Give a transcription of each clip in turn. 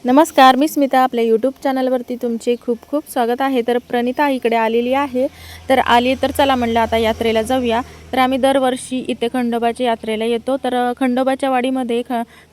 नमस्कार, मी स्मिता. आपल्या यूट्यूब चॅनलवरती तुमचे खूप खूप स्वागत आहे. तर प्रणिता इकडे आलेली आहे. तर चला म्हणलं आता यात्रेला जाऊया. तर आम्ही दरवर्षी इथे खंडोबाच्या यात्रेला येतो. तर खंडोबाच्या वाडीमध्ये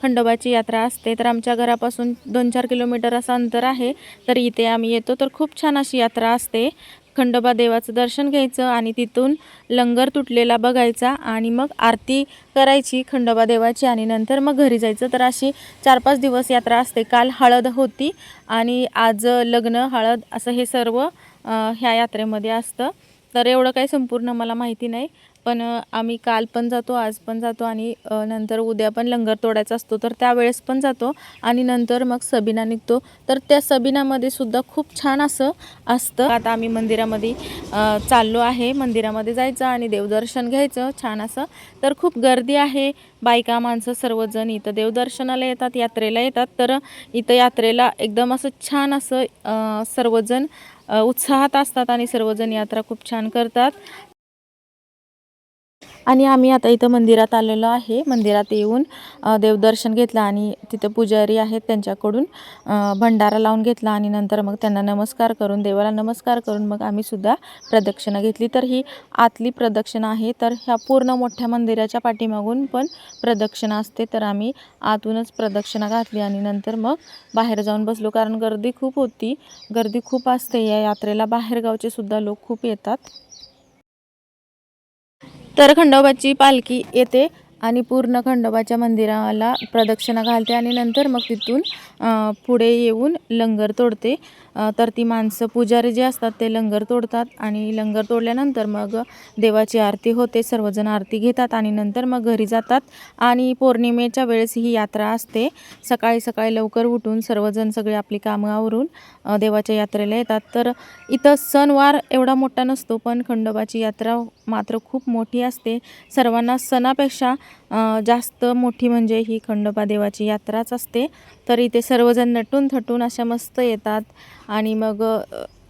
खंडोबाची यात्रा असते. तर आमच्या घरापासून 2-4 किलोमीटर असं अंतर आहे. तर इथे आम्ही येतो. तर खूप छान अशी यात्रा असते. खंडोबा देवाचं दर्शन घ्यायचं आणि तिथून लंगर तुटलेला बघायचा आणि मग आरती करायची खंडोबा देवाची आणि नंतर मग घरी जायचं. तर अशी 4-5 दिवस यात्रा असते. काल हळद होती आणि आज लग्न हळद असं हे सर्व ह्या यात्रेमध्ये असतं. तर एवढं काही संपूर्ण मला माहिती नाही, पण आम्ही काल पण जातो, आज पण जातो आणि नंतर उद्या पण लंगर तोडायचा असतो. तर त्यावेळेस पण जातो आणि नंतर मग सबीना निघतो. तर त्या सबीनामध्ये सुद्धा खूप छान असं असतं. आता आम्ही मंदिरामध्ये चाललो आहे. मंदिरामध्ये जायचं आणि देवदर्शन घ्यायचं छान असं. तर खूप गर्दी आहे. बायका माणसं सर्वजण इथं देवदर्शनाला येतात, यात्रेला येतात. तर इथं यात्रेला एकदम असं छान असं सर्वजण उत्साहात असतात आणि सर्वजण यात्रा खूप छान करतात. आणि आम्ही आता इथं मंदिरात आलेलो आहे. मंदिरात येऊन देवदर्शन घेतलं आणि तिथं पुजारी आहेत त्यांच्याकडून भंडारा लावून घेतला आणि नंतर मग त्यांना नमस्कार करून, देवाला नमस्कार करून मग आम्ही सुद्धा प्रदक्षिणा घेतली. तर ही आतली प्रदक्षिणा आहे. तर ह्या पूर्ण मोठ्या मंदिराच्या पाठीमागून पण प्रदक्षिणा असते. तर आम्ही आतूनच प्रदक्षिणा घातली आणि नंतर मग बाहेर जाऊन बसलो, कारण गर्दी खूप होती. गर्दी खूप असते या यात्रेला. बाहेरगावचे सुद्धा लोक खूप येतात. तर खंडोबाची पालखी येते आणि पूर्ण खंडोबाच्या मंदिराला प्रदक्षिणा घालते आणि नंतर मग तिथून पुढे येऊन लंगर तोडते. तर ती माणसं पुजारी जे असतात ते लंगर तोडतात आणि लंगर तोडल्यानंतर मग देवाची आरती होते. सर्वजण आरती घेतात आणि नंतर मग घरी जातात. आणि पौर्णिमेच्या वेळेस ही यात्रा असते. सकाळी सकाळी लवकर उठून सर्वजण सगळे आपली कामं आवरून देवाच्या यात्रेला येतात. तर इथं सणवार एवढा मोठा नसतो, पण खंडोबाची यात्रा मात्र खूप मोठी असते. सर्वांना सणापेक्षा जास्त मोठी म्हणजे ही खंडोबा देवाची यात्राच असते. तर इथे सर्वजण नटून थटून अशा मस्त येतात आणि मग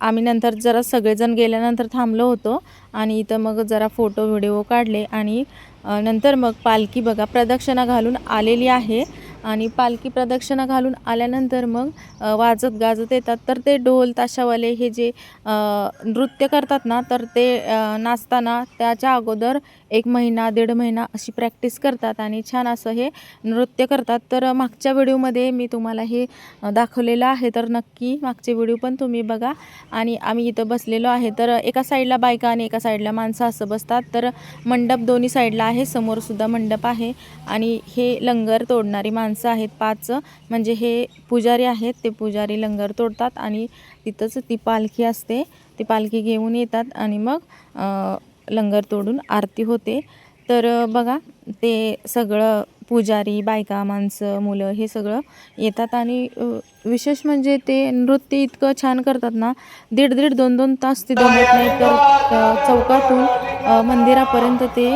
आम्ही नंतर जरा सगळेजण गेल्यानंतर थांबलो होतो आणि इथं मग जरा फोटो व्हिडिओ काढले आणि नंतर मग पालखी बघा प्रदक्षिणा घालून आलेली आहे. आणि पालखी प्रदक्षिणा घालून आल्यानंतर मग वाजत गाजत येतात. तर ते ढोल ताशावाले हे जे नृत्य करतात ना, तर ते नाचताना त्याच्या अगोदर 1 महिना 1.5 महिना अशी प्रॅक्टिस करतात आणि छान असं हे नृत्य करतात. तर मागच्या व्हिडिओमध्ये मी तुम्हाला हे दाखवलेलं आहे. तर नक्की मागचे व्हिडिओ पण तुम्ही बघा. आणि आम्ही इथं बसलेलो आहे. तर एका साईडला बायका आणि एका साईडला माणसं असं बसतात. तर मंडप दोन्ही साईडला आहे. समोरसुद्धा मंडप आहे आणि हे लंगर तोडणारी माणसं आहेत 5. म्हणजे हे पुजारी आहेत. ते पुजारी लंगर तोडतात आणि तिथंच ती पालखी असते. ती पालखी घेऊन येतात आणि मग लंगर तोडून आरती होते. तर बघा ते सगळं पुजारी, बायका, माणसं, मुलं हे सगळं येतात आणि विशेष म्हणजे ते नृत्य इतकं छान करतात ना, 1.5-1.5 2-2 तास ते दमत नाही. तर चौकातून मंदिरापर्यंत ते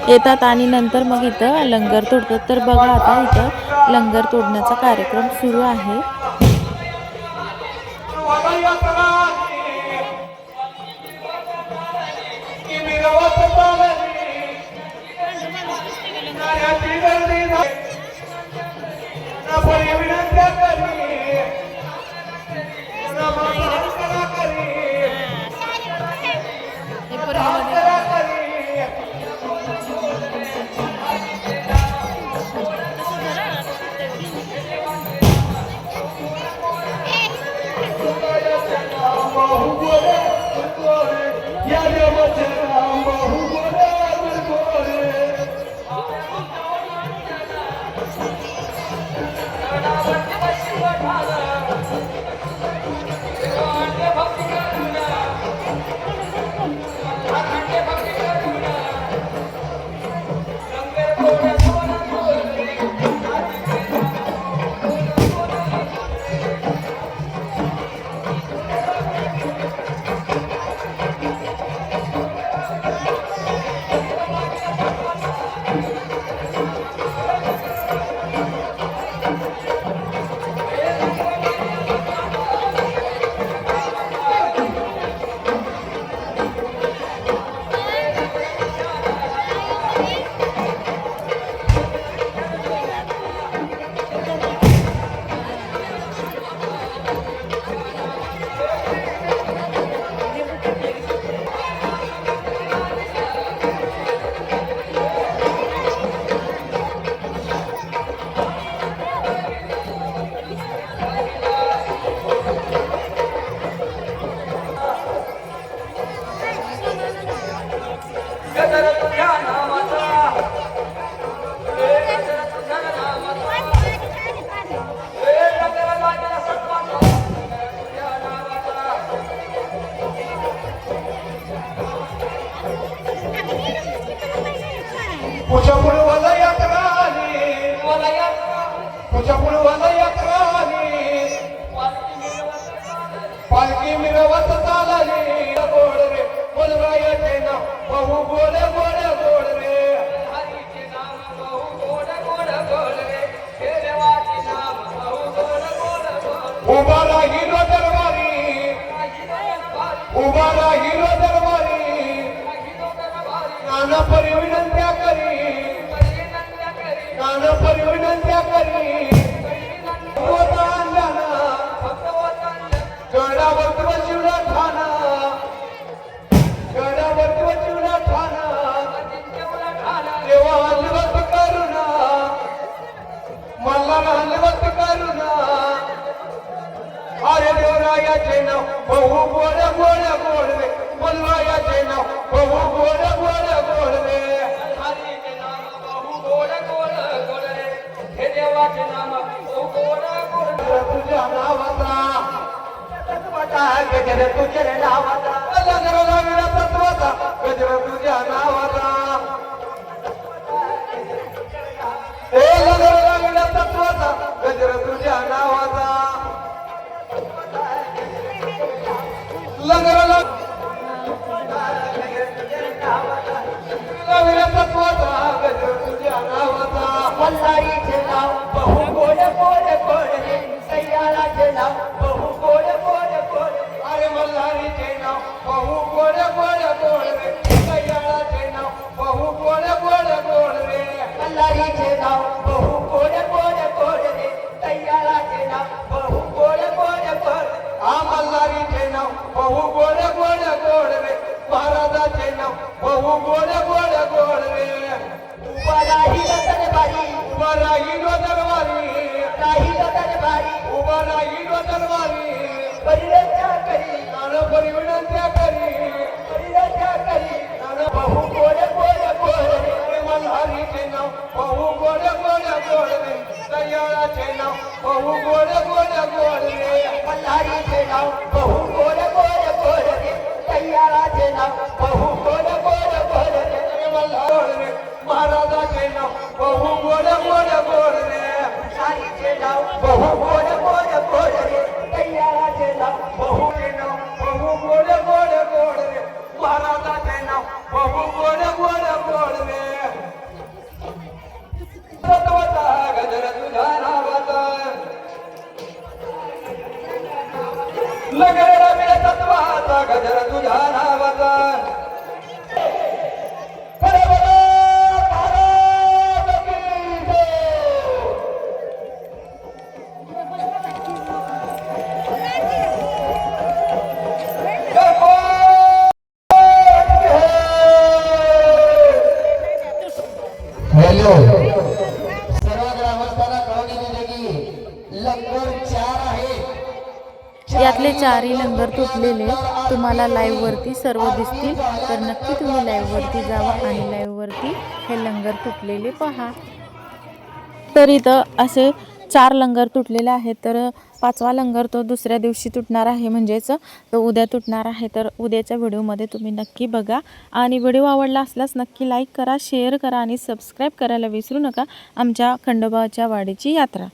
येतात आणि नंतर मग इथं लंगर तोडतात. तर बघा आता इथं लंगर तोडण्याचा कार्यक्रम सुरू आहे. तुझ्या मुळवाला यात्रानी पालखी मिरवत चालली गोड रे बोलवायचे ना बहु गोड गोड गोड रे हरीचे नाम बहु गोड गोड गोड रे हे देवाचे नाम बहु गोड गोड गोड उभा राहिलो दरबारी उभा राहिलो दरबारी नाना परी विनंत्या करी नाना परी विनंत्या करी गडावर शिवला ठाणा गडावर शिवला ठाणा देवा हलवत करुणा मला हलवत करुणा अरे देवरायाचे नाव बहु गोड गोड गोड रे मलवायाचे नाव बहु गोड गोड गोड रे हरीचे नाम बहु गोड गोड गोड रे हे देवाचे नाम बहु गोड गोड तुझ्या नावाचा गजर तुझ्या नावाचा लंगर लागला तत्वाचा गजर तुझ्या नावाचा ए लंगर लागला तत्वाचा गजर तुझ्या नावाचा लंगर लागला तत्वाचा गजर तुझ्या नावाचा मल्हारीचे नाव बहु गोड गोड गोड रे सैयाराचे नाव बहु गोड गोड गोड अरे मल्हारीचे नाव बहु गोड गोड गोड रे सैयाराचे नाव बहु गोड गोड गोड रे मल्हारीचे नाव बहु गोड गोड गोड रे सैयाराचे नाव बहु गोड गोड गोड हा मल्हारीचे नाव बहु गोड गोड गोड रे महाराजाचे नाव बहु गोड गोड गोड रे उभा राहिलो दरबारी उभा राहिलो दरबारी राहिलो दरबारी उभा राहिलो दरबारी परिरक्षा करी नाना परी विनंत्या करी परिरक्षा करी नाना बहु गोड गोड गोड रे मल्हारीचे नाव बहु गोड गोड गोड रे सैयाराचे नाव बहु गोड गोड गोड रे मल्हारीचे नाव बहु गोड गोड गोड रे सैयाराचे नाव बहु गोड गोड गोड रे मल्हार रे महाराजाचे नाव बहु गोड गोड गोड रे मल्हारीचे नाव बहु गोड गोड गोड रे सैयाराचे नाव बहु गोड गोड गोड रे महाराजाचे नाव बहु गोड गोड गोड रे तत्वाचा गजर तुझ्या नावाचा लंगर लागला तत्वाचा गजर तुझ्या नावाचा हॅलो सर्व ग्रामस्थांना कळवणी दिली की लंगर 4 आहे यातले 4ही लंगर तुटलेले तुम्हाला लाईव्हवरती सर्व दिसतील, तर नक्की तुम्ही लाईव्हवरती जावा आणि लाईव्हवरती हे लंगर तुटलेले पहा. तर इथं असे 4 लंगर तुटलेले आहेत. तर 5वा लंगर तो दुसऱ्या दिवशी तुटणार आहे, म्हणजेच तो उद्या तुटणार आहे. तर उद्याच्या व्हिडिओमध्ये तुम्ही नक्की बघा आणि व्हिडिओ आवडला असल्यास नक्की लाईक करा, शेअर करा आणि सबस्क्राईब करायला विसरू नका आमच्या खंडोबाच्या वाडीची यात्रा.